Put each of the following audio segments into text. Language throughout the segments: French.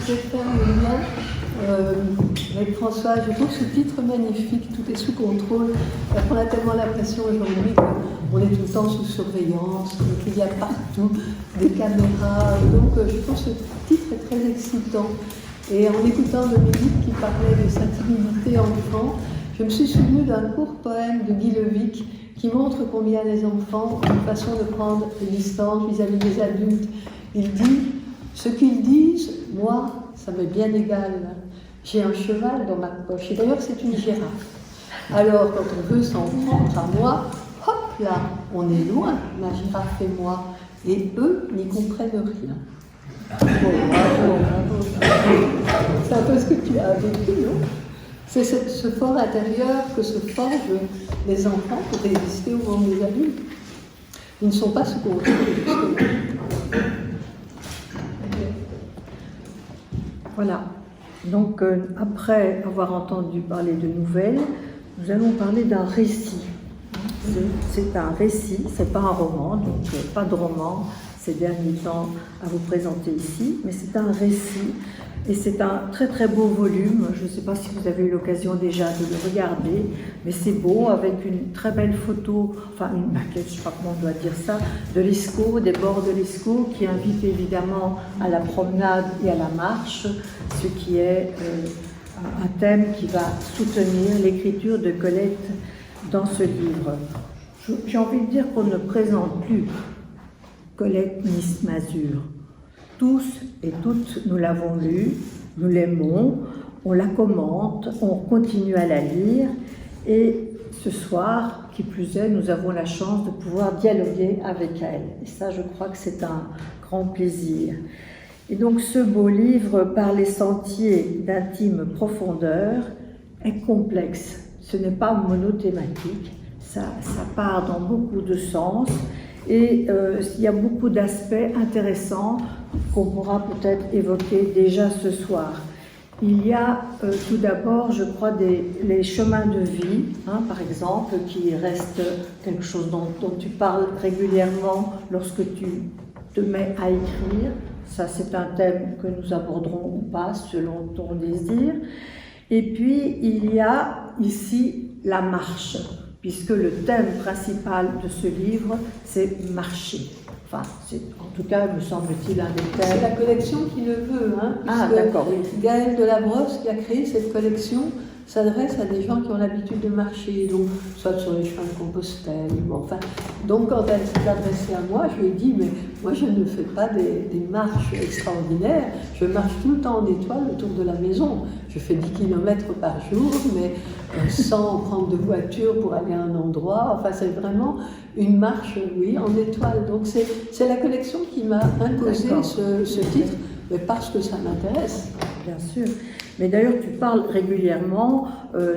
vais faire le lien avec François. Je trouve ce titre magnifique, tout est sous contrôle. On a tellement l'impression aujourd'hui qu'on est tout le temps sous surveillance, qu'il y a partout des caméras. Donc je trouve ce titre est très excitant. Et en écoutant Dominique qui parlait de sa timidité enfant, je me suis souvenue d'un court poème de Guy Levic qui montre combien les enfants ont une façon de prendre des distances vis-à-vis des adultes. Il dit « Ce qu'ils disent, moi, ça m'est bien égal. J'ai un cheval dans ma poche. » Et d'ailleurs, c'est une girafe. Alors, quand on veut s'en prendre à moi, hop là, on est loin, la girafe et moi. Et eux n'y comprennent rien. Bravo. C'est un peu ce que tu as vécu, non? C'est ce fort intérieur que se forgent les enfants pour résister au monde des adultes. Ils ne sont pas sous contrôle, justement. Voilà. Donc, après avoir entendu parler de nouvelles, nous allons parler d'un récit. C'est un récit, c'est pas un roman, donc pas de roman ces derniers temps à vous présenter ici, mais c'est un récit et c'est un très très beau volume. Je ne sais pas si vous avez eu l'occasion déjà de le regarder, mais c'est beau avec une très belle photo, enfin une maquette, je ne sais pas comment on doit dire ça, de l'Escaut, des bords de l'Escaut, qui invite évidemment à la promenade et à la marche, ce qui est un thème qui va soutenir l'écriture de Colette dans ce livre. J'ai envie de dire qu'on ne présente plus Colette Miss Masure. Tous et toutes, nous l'avons lue, nous l'aimons, on la commente, on continue à la lire et ce soir, qui plus est, nous avons la chance de pouvoir dialoguer avec elle. Et ça, je crois que c'est un grand plaisir. Et donc ce beau livre, Par les sentiers d'intime profondeur, est complexe. Ce n'est pas monothématique, ça part dans beaucoup de sens. Et il y a beaucoup d'aspects intéressants qu'on pourra peut-être évoquer déjà ce soir. Il y a tout d'abord, je crois, les chemins de vie, hein, par exemple, qui restent quelque chose dont tu parles régulièrement lorsque tu te mets à écrire. Ça, c'est un thème que nous aborderons ou pas, selon ton désir. Et puis, il y a ici la marche, puisque le thème principal de ce livre, c'est marcher. Enfin, c'est en tout cas, me semble-t-il, un des thèmes. C'est la collection qui le veut, hein, ah, d'accord, oui. Gaëlle Delabrosse, qui a créé cette collection, s'adresse à des gens qui ont l'habitude de marcher, donc soit sur les chemins de Compostelle, bon, enfin. Donc, quand elle s'est adressée à moi, je lui ai dit, mais moi, je ne fais pas des marches extraordinaires, je marche tout le temps en étoile autour de la maison. Je fais 10 km par jour, mais sans prendre de voiture pour aller à un endroit. Enfin, c'est vraiment une marche, oui, en étoile. Donc, c'est la collection qui m'a imposé ce titre, mais parce que ça m'intéresse. Bien sûr. Mais d'ailleurs, tu parles régulièrement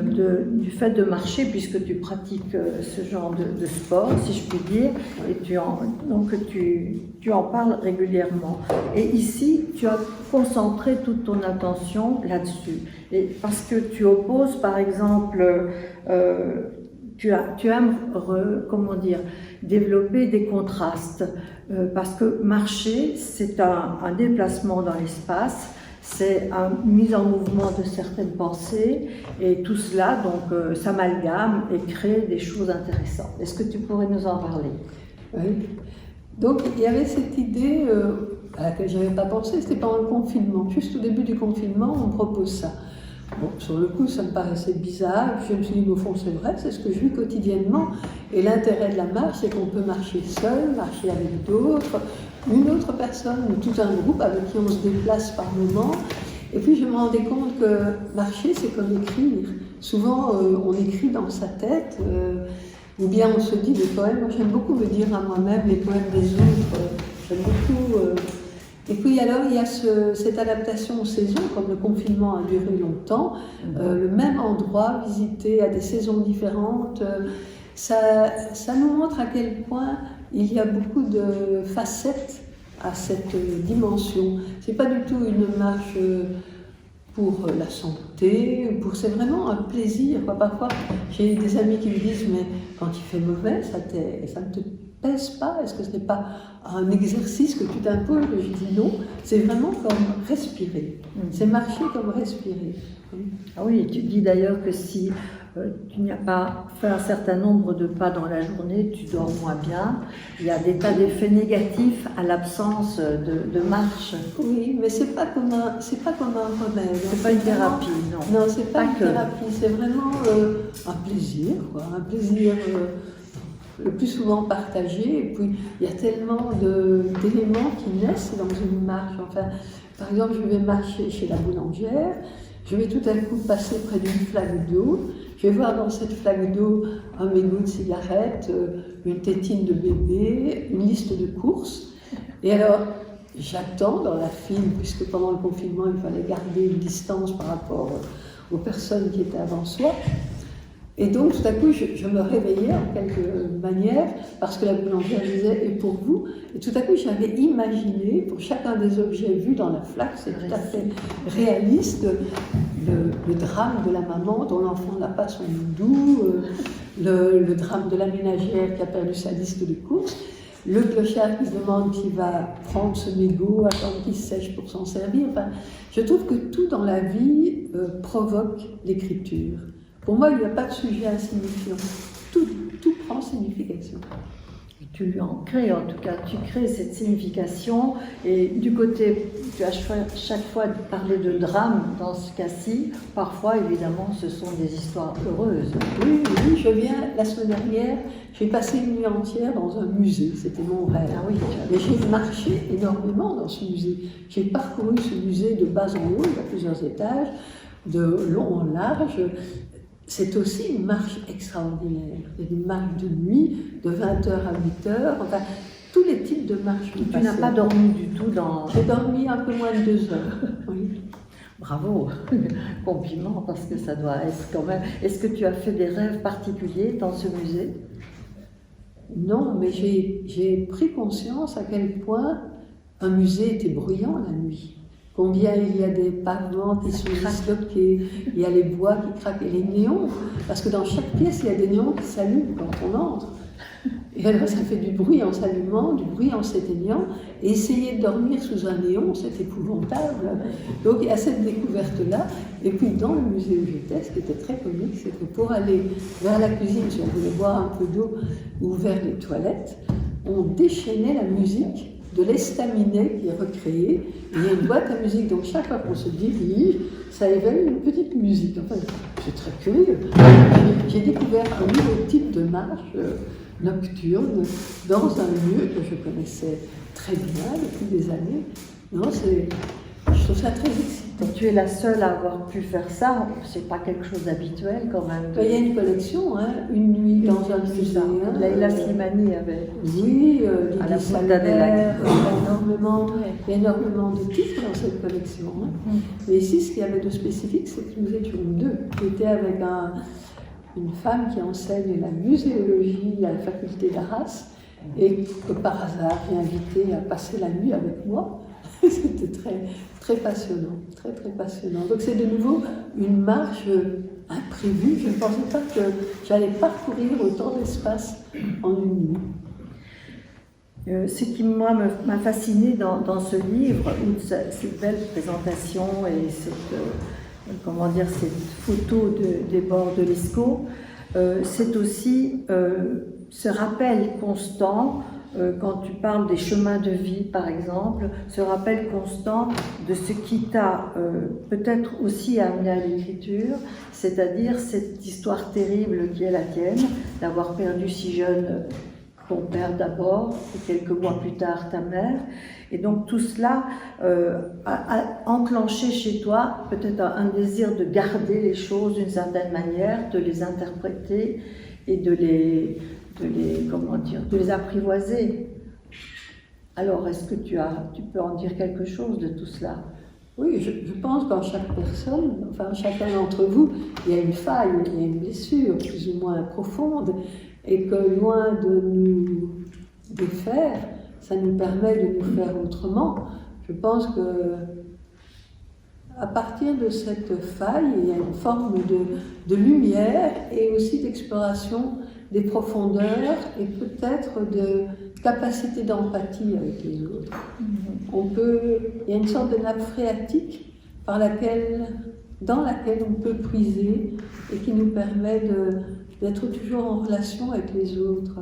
du fait de marcher, puisque tu pratiques ce genre de sport, si je puis dire, et tu en parles régulièrement. Et ici, tu as concentré toute ton attention là-dessus. Et parce que tu opposes, par exemple, tu aimes, comment dire, développer des contrastes, parce que marcher, c'est un déplacement dans l'espace, c'est une mise en mouvement de certaines pensées, et tout cela, donc, s'amalgame et crée des choses intéressantes. Est-ce que tu pourrais nous en parler? Oui. Donc, il y avait cette idée à laquelle je n'avais pas pensé, c'était pendant le confinement. Juste au début du confinement, on me propose ça. Bon, sur le coup, ça me paraissait bizarre. Je me suis dit, au fond, c'est vrai, c'est ce que je vis quotidiennement. Et l'intérêt de la marche, c'est qu'on peut marcher seul, marcher avec d'autres, une autre personne, ou tout un groupe avec qui on se déplace par moment. Et puis, je me rendais compte que marcher, c'est comme écrire. Souvent, on écrit dans sa tête, ou bien on se dit des poèmes. Moi, j'aime beaucoup me dire à moi-même les poèmes des autres. J'aime beaucoup... Et puis alors, il y a cette adaptation aux saisons, comme le confinement a duré longtemps, le même endroit visité à des saisons différentes, ça nous montre à quel point il y a beaucoup de facettes à cette dimension. C'est pas du tout une marche pour la santé, c'est vraiment un plaisir. Parfois, j'ai des amis qui me disent, mais quand il fait mauvais, ça ne te pèse pas? Est-ce que ce n'est pas un exercice que tu t'imposes? Je dis non, c'est vraiment comme respirer. C'est marcher comme respirer. Ah oui, tu dis d'ailleurs que si tu n'as pas fait un certain nombre de pas dans la journée, tu dors moins bien. Il y a des tas d'effets négatifs à l'absence de marche. Oui, mais c'est pas comme un remède. C'est pas une thérapie, non. Non, c'est pas une que. thérapie, c'est vraiment un plaisir, quoi. Un plaisir le plus souvent partagé. Et puis, il y a tellement d'éléments qui naissent dans une marche. Enfin, par exemple, je vais marcher chez la boulangère, je vais tout à coup passer près d'une flaque d'eau, je vais voir dans cette flaque d'eau un mégot de cigarette, une tétine de bébé, une liste de courses. Et alors, j'attends dans la file, puisque pendant le confinement, il fallait garder une distance par rapport aux personnes qui étaient avant soi. Et donc, tout à coup, je me réveillais en quelque manière, parce que la boulangère disait « et pour vous ?» Et tout à coup, j'avais imaginé, pour chacun des objets vus dans la flaque, c'est tout à fait réaliste, le drame de la maman dont l'enfant n'a pas son doudou, le drame de la ménagère qui a perdu sa liste de courses, le clochard qui se demande qui va prendre ce mégot, attendre qu'il sèche pour s'en servir. Enfin, je trouve que tout dans la vie provoque l'écriture. Pour moi, il n'y a pas de sujet insignifiant. Tout prend signification. Et tu lui en crées, en tout cas, tu crées cette signification. Et du côté, tu as chaque fois parlé de drame dans ce cas-ci. Parfois, évidemment, ce sont des histoires heureuses. Oui, je viens, la semaine dernière, j'ai passé une nuit entière dans un musée. C'était mon rêve. Ah oui, mais j'ai marché énormément dans ce musée. J'ai parcouru ce musée de bas en haut, il y a plusieurs étages, de long en large. C'est aussi une marche extraordinaire. Il y a des marches de nuit, de 20h à 8h, enfin, tous les types de marches. Tu n'as pas dormi du tout dans... J'ai dormi un peu moins de 2 heures, oui. Bravo, compliment, parce que ça doit être quand même... Est-ce que tu as fait des rêves particuliers dans ce musée? Non, mais j'ai pris conscience à quel point un musée était bruyant la nuit. Combien il y a des pavements qui sont disloqués, il y a les bois qui craquent et les néons, parce que dans chaque pièce, il y a des néons qui s'allument quand on entre. Et alors ça fait du bruit en s'allumant, du bruit en s'éteignant, et essayer de dormir sous un néon, c'est épouvantable. Donc il y a cette découverte-là. Et puis dans le musée où j'étais, ce qui était très comique, c'est que pour aller vers la cuisine, si on voulait boire un peu d'eau, ou vers les toilettes, on déchaînait la musique de l'estaminet qui est recréé. Et il y a une boîte à musique, donc chaque fois qu'on se dirige, ça évalue une petite musique. Enfin, c'est très curieux. J'ai découvert un nouveau type de marche nocturne dans un lieu que je connaissais très bien depuis des années. Non, je trouve ça très excitant. Tu es la seule à avoir pu faire ça, c'est pas quelque chose d'habituel quand même. Il y a une collection, hein, une nuit dans un musée. Hein, Leïla Slimani avait aussi. Oui, à la Didier Punta del Salvaire, il y a énormément de titres dans cette collection. Hein. Mais ici, ce qu'il y avait de spécifique, c'est que nous étions deux, qui étaient avec une femme qui enseigne la muséologie à la faculté d'Arras, et que par hasard j'ai invité à passer la nuit avec moi. C'était très, très passionnant, très, très passionnant. Donc c'est de nouveau une marche imprévue. Je ne pensais pas que j'allais parcourir autant d'espace en une nuit. Ce qui, moi, m'a fasciné dans ce livre, cette belle présentation et cette photo des bords de l'Escaut, c'est aussi ce rappel constant. Quand tu parles des chemins de vie, par exemple, ce rappel constant de ce qui t'a peut-être aussi amené à l'écriture, c'est-à-dire cette histoire terrible qui est la tienne, d'avoir perdu si jeune ton père d'abord, et quelques mois plus tard ta mère. Et donc tout cela a enclenché chez toi peut-être un désir de garder les choses d'une certaine manière, de les interpréter et de les apprivoiser. Alors, est-ce que tu peux en dire quelque chose de tout cela? Oui, je pense qu'en chaque personne, enfin chacun d'entre vous, il y a une faille, il y a une blessure plus ou moins profonde, et que loin de nous défaire, ça nous permet de nous faire autrement. Je pense que à partir de cette faille, il y a une forme de lumière et aussi d'exploration des profondeurs et peut-être de capacité d'empathie avec les autres. Il y a une sorte de nappe phréatique dans laquelle on peut puiser et qui nous permet d'être toujours en relation avec les autres.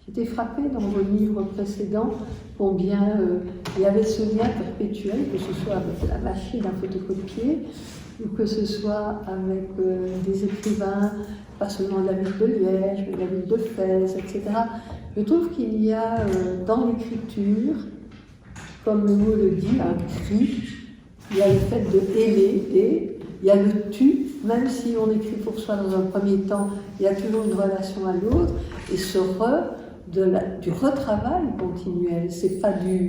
J'étais frappée dans vos livres précédents combien il y avait ce lien perpétuel, que ce soit avec la machine à photocopier ou que ce soit avec des écrivains, pas seulement de la ville de Liège, mais de la ville de Fès, etc. Je trouve qu'il y a dans l'écriture, comme le mot le dit, un cri. Il y a le fait de héler et il y a le tu, même si on écrit pour soi dans un premier temps, il y a toujours une relation à l'autre, et ce du retravail continuel, c'est pas du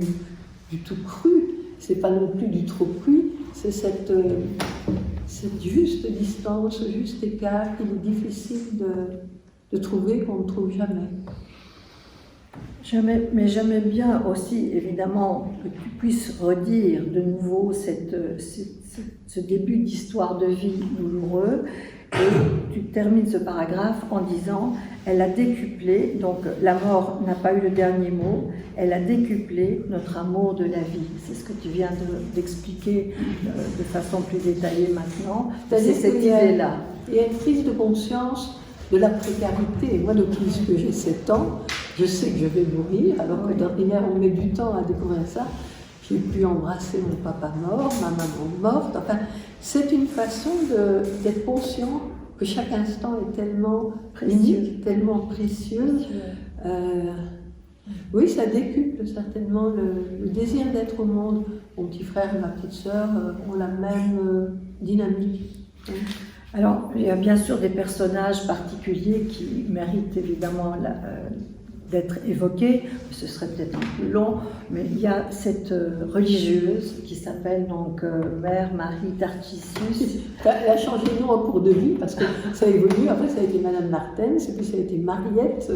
tout cru, c'est pas non plus du trop cru, c'est cette juste distance, ce juste écart qu'il est difficile de trouver, qu'on ne trouve jamais. Mais j'aimais bien aussi, évidemment, que tu puisses redire de nouveau ce début d'histoire de vie douloureux. Et tu termines ce paragraphe en disant « Elle a décuplé, donc la mort n'a pas eu le dernier mot, elle a décuplé notre amour de la vie. » C'est ce que tu viens d'expliquer de façon plus détaillée maintenant. C'est cette idée-là. Il y a une prise de conscience de la précarité. Moi, depuis que j'ai 7 ans, je sais que je vais mourir, alors que hier, on met du temps à découvrir ça. J'ai pu embrasser mon papa mort, ma maman morte. Enfin, c'est une façon d'être conscient que chaque instant est tellement unique, tellement précieux. Oui, ça décuple certainement le désir d'être au monde. Mon petit frère et ma petite sœur ont la même dynamique. Alors, il y a bien sûr des personnages particuliers qui méritent évidemment d'être évoqués, ce serait peut-être un peu long, mais il y a cette religieuse qui s'appelle donc Mère Marie Tarchisius. Elle a changé de nom en cours de vie parce que ça a évolué. Après, ça a été Madame Martens, et puis ça a été Mariette.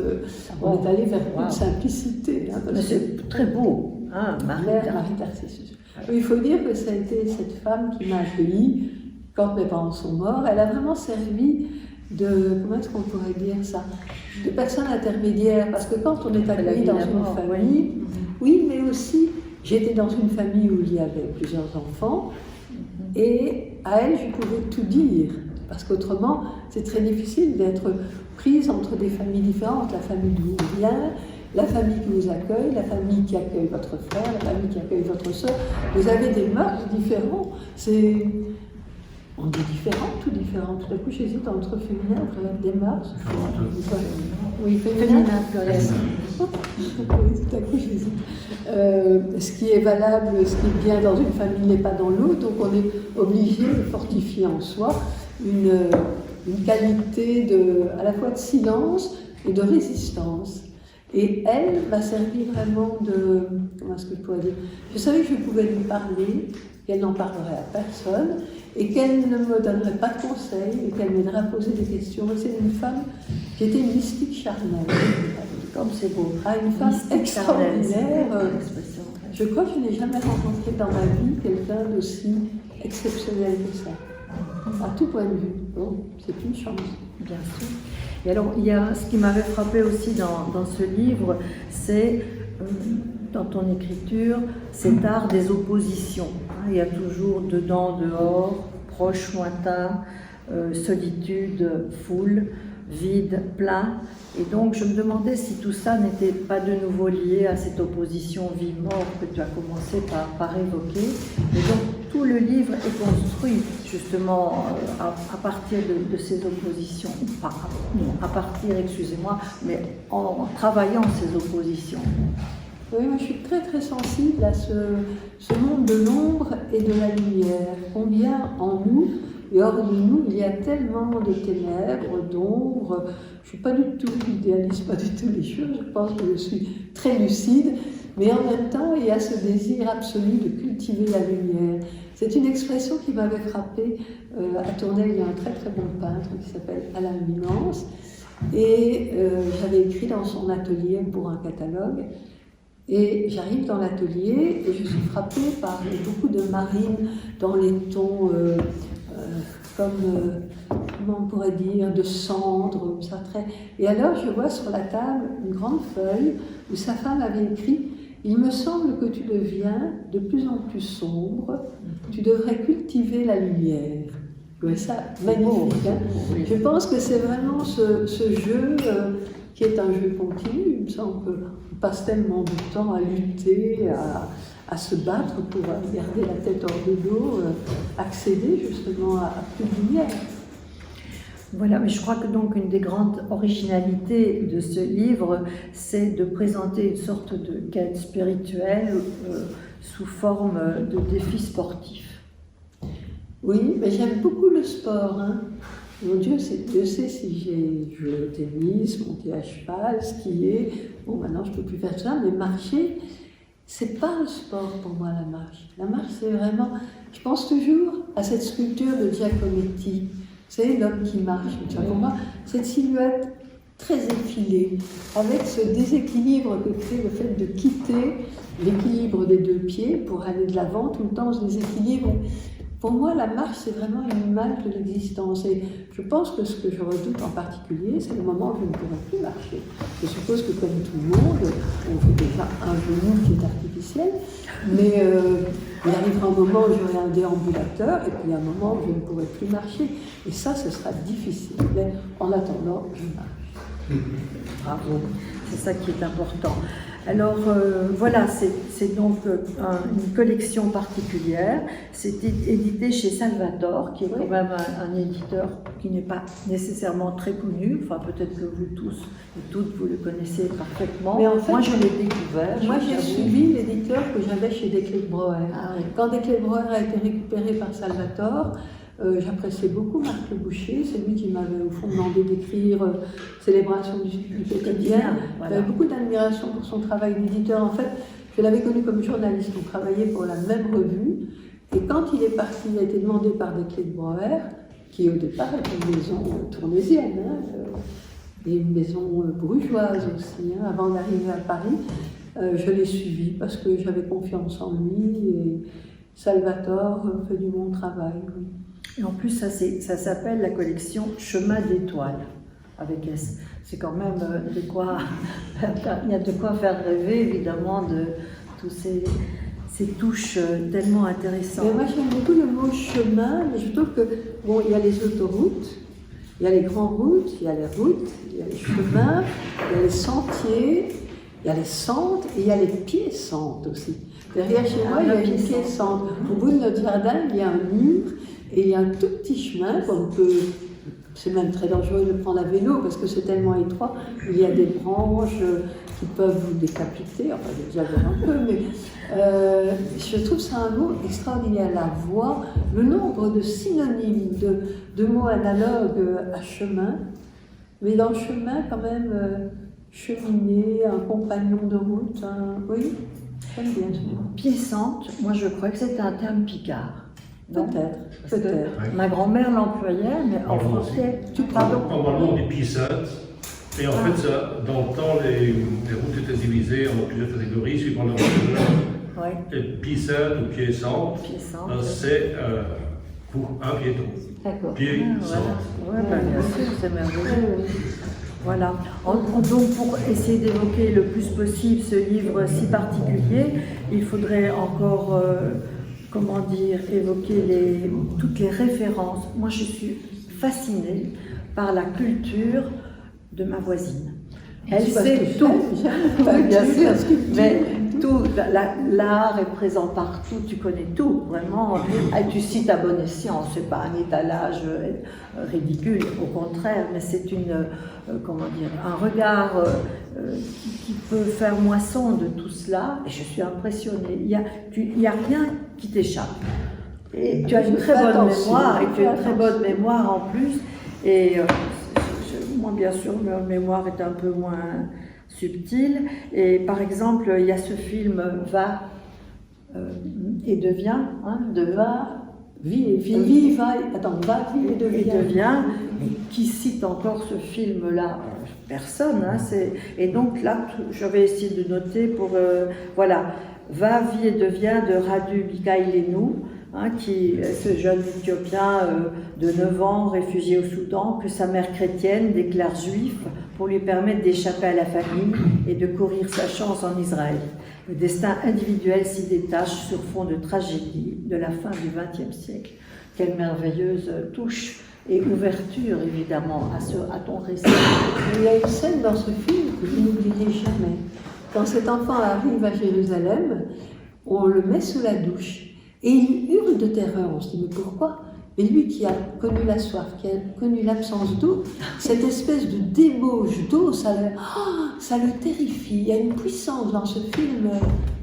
On est allé vers une simplicité. Hein, mais c'est très beau, hein, Mère Marie Tarchisius. Il faut dire que ça a été cette femme qui m'a accueillie quand mes parents sont morts. Elle a vraiment servi comment est-ce qu'on pourrait dire ça, de personne intermédiaire, parce que quand on est accueilli dans une famille, oui, mais aussi, j'étais dans une famille où il y avait plusieurs enfants, et à elle, je pouvais tout dire, parce qu'autrement, c'est très difficile d'être prise entre des familles différentes, la famille d'où on vient, la famille qui vous accueille, la famille qui accueille votre frère, la famille qui accueille votre soeur. Vous avez des mœurs différents, on est différents, tout différent. Tout à coup, j'hésite entre féminin et des mœurs. Oui, féminin. Oui, tout à coup, j'hésite. Ce qui est valable, ce qui est bien dans une famille n'est pas dans l'autre, donc on est obligé de fortifier en soi une qualité à la fois de silence et de résistance. Et elle m'a servi vraiment comment est-ce que je pourrais dire, je savais que je pouvais lui parler, qu'elle n'en parlerait à personne, et qu'elle ne me donnerait pas de conseils, et qu'elle m'aiderait à poser des questions. C'est une femme qui était une mystique charnelle, comme c'est beau. Une femme extraordinaire. Je crois que je n'ai jamais rencontré dans ma vie quelqu'un d'aussi exceptionnel que ça, à tout point de vue. Bon, c'est une chance. Bien sûr. Et alors, il y a ce qui m'avait frappé aussi dans ce livre, c'est dans ton écriture, cet art des oppositions. Il y a toujours dedans, dehors, proche, lointain, solitude, foule, vide, plein. Et donc, je me demandais si tout ça n'était pas de nouveau lié à cette opposition vie-mort que tu as commencé par évoquer. Et donc, tout le livre est construit justement à partir de ces oppositions. Enfin, non, à partir, excusez-moi, mais en travaillant ces oppositions. Oui, moi je suis très très sensible à ce monde de l'ombre et de la lumière. Combien en nous et hors de nous, il y a tellement de ténèbres, d'ombre. Je ne suis pas du tout idéaliste, pas du tout les choses. Je pense que je suis très lucide. Mais en même temps, il y a ce désir absolu de cultiver la lumière. C'est une expression qui m'avait frappée. À Tournai, il y a un très très bon peintre qui s'appelle Alain Minence. Et j'avais écrit dans son atelier pour un catalogue. Et j'arrive dans l'atelier et je suis frappée par beaucoup de marines dans les tons comment comment on pourrait dire, de cendre, comme ça, très... Et alors, je vois sur la table une grande feuille où sa femme avait écrit « Il me semble que tu deviens de plus en plus sombre, tu devrais cultiver la lumière. » Je trouvais ça magnifique. Hein. Oui. Je pense que c'est vraiment ce jeu qui est un jeu continu. Il me semble qu'on passe tellement de temps à lutter, à se battre pour garder la tête hors de l'eau, accéder justement à plus de lumière. Voilà, mais je crois que donc une des grandes originalités de ce livre, c'est de présenter une sorte de quête spirituelle sous forme de défis sportifs. Oui, mais j'aime beaucoup le sport. Hein. Mon Dieu sait si j'ai joué au tennis, monté à cheval, skié. Bon, maintenant je ne peux plus faire ça, mais marcher, c'est pas le sport pour moi, la marche. La marche, c'est vraiment... Je pense toujours à cette sculpture de Giacometti. Vous savez, l'homme qui marche. Pour moi, cette silhouette très effilée, avec ce déséquilibre que crée le fait de quitter l'équilibre des deux pieds pour aller de l'avant, tout le temps ce déséquilibre. Pour moi, la marche, c'est vraiment une image de l'existence. Et je pense que ce que je redoute en particulier, c'est le moment où je ne pourrai plus marcher. Je suppose que, comme tout le monde, on fait déjà un genou qui est artificiel, mais il arrivera un moment où j'aurai un déambulateur, et puis un moment où je ne pourrai plus marcher. Et ça, ce sera difficile. Mais en attendant, je marche. Bravo, c'est ça qui est important. Alors voilà, c'est donc une collection particulière. C'est édité chez Salvatore, qui est quand même un éditeur qui n'est pas nécessairement très connu. Enfin, peut-être que vous tous et toutes, vous le connaissez parfaitement. Mais en fait, moi, je l'ai découvert. Moi, j'ai suivi l'éditeur que j'avais chez Desclés de Brouwer. Ah, oui. Quand Desclés de Brouwer a été récupéré par Salvatore, j'appréciais beaucoup Marc Le Boucher, c'est lui qui m'avait au fond demandé d'écrire Célébration du quotidien. Voilà. J'avais beaucoup d'admiration pour son travail d'éditeur. En fait, je l'avais connu comme journaliste, on travaillait pour la même revue. Et quand il est parti, il a été demandé par Desclés de Brouwer, qui au départ était une maison tournaisienne, et une maison brugeoise aussi, avant d'arriver à Paris. Je l'ai suivi parce que j'avais confiance en lui et Salvatore fait du bon travail. Oui. Et en plus, ça s'appelle la collection Chemin d'étoiles, avec S. C'est quand même de quoi, il y a de quoi faire rêver, évidemment, de tous ces touches tellement intéressantes. Mais moi, j'aime beaucoup le mot chemin, mais je trouve que, bon, il y a les autoroutes, il y a les grandes routes, il y a les routes, il y a les chemins, il y a les sentiers, il y a les sentes et il y a les pieds-sentes aussi. Derrière chez moi, il y a une pied-sente. Au bout de notre jardin, il y a un mur et il y a un tout petit chemin qu'on peut... C'est même très dangereux de le prendre à vélo parce que c'est tellement étroit. Il y a des branches qui peuvent vous décapiter, enfin j'exagère un peu, mais je trouve ça un mot extraordinaire. La voie, le nombre de synonymes, de mots analogues à chemin, mais dans le chemin quand même, cheminer, un compagnon de route, oui, j'aime bien ce mot. Pied-sente, moi je crois que c'est un terme picard. Peut-être. Oui. Ma grand-mère l'employait, mais en français, Normalement, on dit pied-sainte. Et en fait, ça, dans le temps, les routes étaient divisées en plusieurs catégories suivant leur longueur. Ouais. Et pied-sainte ou pied-sente, c'est pour un piéton. D'accord. Pied-sainte. Voilà. Bien sûr, c'est merveilleux. Voilà. Donc, pour essayer d'évoquer le plus possible ce livre si particulier, il faudrait encore... comment dire, évoquer toutes les références. Moi, je suis fascinée par la culture de ma voisine. Elle sait tout. Bien sûr, mais tout. L'art est présent partout, tu connais tout, vraiment. Tu cites à bon escient, c'est pas un étalage ridicule, au contraire, mais c'est un regard qui peut faire moisson de tout cela, et je suis impressionnée. Il y a rien qui t'échappe. Et tu as une très bonne mémoire, et tu as une très bonne mémoire en plus, et moi, bien sûr, ma mémoire est un peu moins subtile. Et par exemple, il y a ce film Va et devient, de Va, vie et devient, qui cite encore ce film-là. Personne, et donc là, j'avais essayé de noter pour, voilà, Va, vie et devient de Radu Mikailescu, hein, ce jeune Éthiopien de 9 ans, réfugié au Soudan, que sa mère chrétienne déclare juif pour lui permettre d'échapper à la famine et de courir sa chance en Israël. Le destin individuel s'y détache sur fond de tragédie de la fin du XXe siècle. Quelle merveilleuse touche et ouverture, évidemment, à ton récit. Il y a une scène dans ce film que je n'oublierai jamais. Quand cet enfant arrive à Jérusalem, on le met sous la douche et il hurle de terreur. On se dit, mais pourquoi? Mais lui qui a connu la soif, qui a connu l'absence d'eau, cette espèce de débauche d'eau, ça le terrifie. Il y a une puissance dans ce film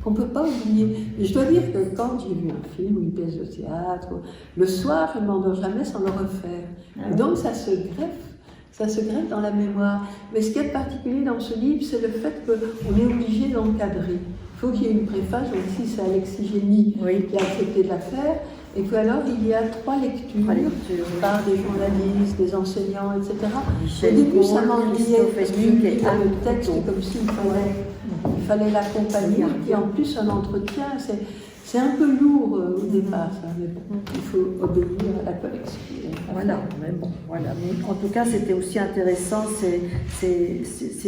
qu'on ne peut pas oublier. Et je dois dire que quand j'ai vu un film ou une pièce de théâtre, le soir, je ne m'endors jamais sans le refaire. Et donc ça se greffe dans la mémoire. Mais ce qui est particulier dans ce livre, c'est le fait qu'on est obligé d'encadrer. Il faut qu'il y ait une préface, donc ici c'est Alexis Génie qui a accepté de la faire, et qu'alors il y a 3 lectures par des journalistes, des enseignants, etc. Au début ça m'ennuyait, parce que le texte comme s'il fallait l'accompagner, et en plus un entretien, c'est un peu lourd au départ, ça, mais bon, il faut obéir à la collection. Voilà, mais bon, voilà. Mais en tout cas, c'était aussi intéressant ces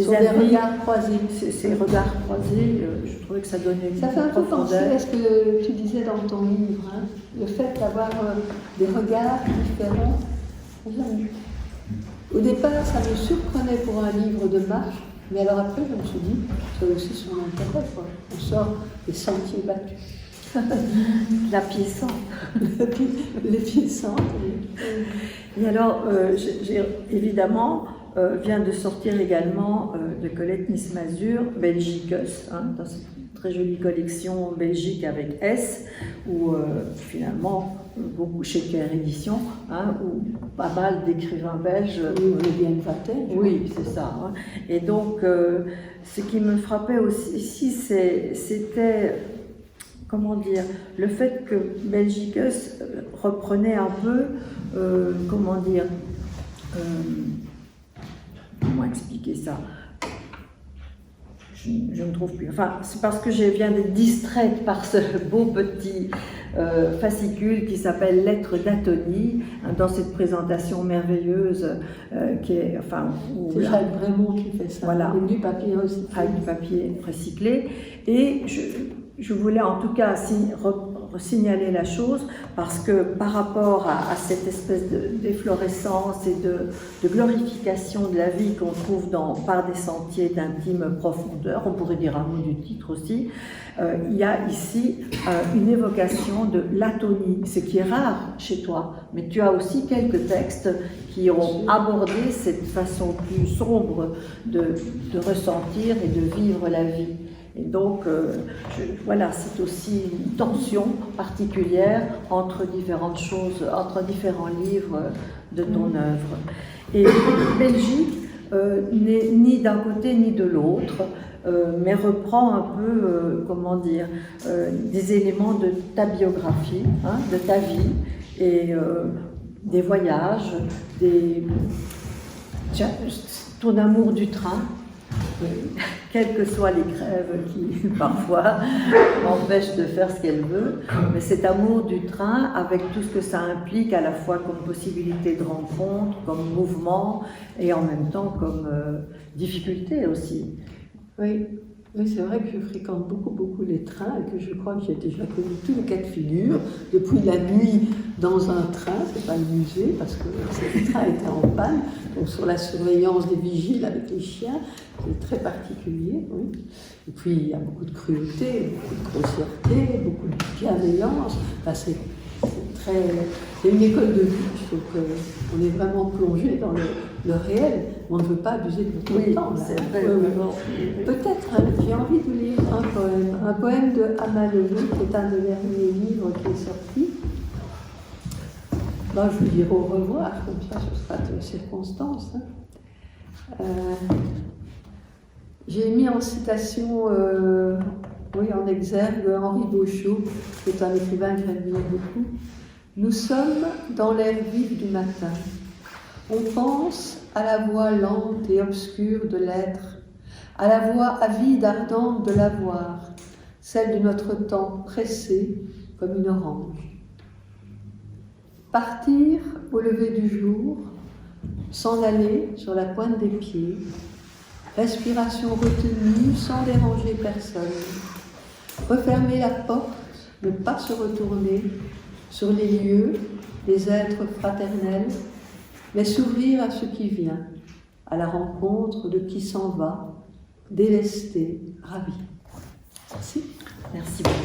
regards croisés. Ces regards croisés, je trouvais que ça donnait une Ça fait un peu penser profondeur. à ce que tu disais dans ton livre, hein, le fait d'avoir des regards différents. Au départ, ça me surprenait pour un livre de marche, mais alors après, je me suis dit, c'est aussi son intérêt, quoi. On sort des sentiers battus. La piéçante. Les piéçantes. Et alors, évidemment, vient de sortir également de Colette Nismazur, Belgicus, hein, dans cette très jolie collection Belgique avec S, où finalement, beaucoup chez Claire Édition, hein, où pas mal d'écrivains belges. Oui, bien une vingtaine. Oui, c'est ça. Hein. Et donc, ce qui me frappait aussi ici, c'était. Comment dire, le fait que Belgicus reprenait un peu, comment dire, comment expliquer ça? Je ne trouve plus. Enfin, c'est parce que je viens d'être distraite par ce beau petit fascicule qui s'appelle Lettres d'Atonie, hein, dans cette présentation merveilleuse qui est, enfin, c'est Jacques Brémond qui fait ça. Voilà, avec du papier recyclé. Avec du papier recyclé. Et je voulais en tout cas signaler la chose parce que par rapport à cette espèce d'efflorescence et de glorification de la vie qu'on trouve par des sentiers d'intime profondeur, on pourrait dire un mot du titre aussi, il y a ici une évocation de l'atonie, ce qui est rare chez toi, mais tu as aussi quelques textes qui ont abordé cette façon plus sombre de ressentir et de vivre la vie. Et donc, voilà, c'est aussi une tension particulière entre différentes choses, entre différents livres de ton œuvre. Et Belgique n'est ni d'un côté ni de l'autre, mais reprend un peu, comment dire, des éléments de ta biographie, hein, de ta vie, et des voyages, ton amour du train. Quelles que soient les grèves qui parfois m'empêchent de faire ce qu'elle veut, mais cet amour du train avec tout ce que ça implique à la fois comme possibilité de rencontre, comme mouvement et en même temps comme difficulté aussi. Oui. Oui, c'est vrai que je fréquente beaucoup les trains et que je crois que j'ai déjà connu tous les cas de figure, depuis la nuit dans un train, c'est pas le musée, parce que ce train était en panne, donc sur la surveillance des vigiles avec les chiens, c'est très particulier, oui. Et puis il y a beaucoup de cruauté, beaucoup de grossièreté, beaucoup de bienveillance, enfin, c'est une école de vie, je trouve qu'on est vraiment plongé dans le réel, on ne veut pas abuser de notre temps. C'est vrai. Peut-être, j'ai envie de lire un poème de Amalelu, qui est un des derniers livres qui est sorti. Ben, je vous dirai au revoir, comme ça ce sera de circonstance. Hein. J'ai mis en citation, en exergue, Henri Beauchot, qui est un écrivain que j'admire beaucoup. Nous sommes dans l'air vif du matin. On pense à la voix lente et obscure de l'être, à la voix avide, ardente de l'avoir, celle de notre temps pressé comme une orange. Partir au lever du jour, s'en aller sur la pointe des pieds, respiration retenue sans déranger personne. Refermer la porte, ne pas se retourner sur les lieux, les êtres fraternels, mais s'ouvrir à ce qui vient, à la rencontre de qui s'en va, délesté, ravi. Merci. Merci beaucoup.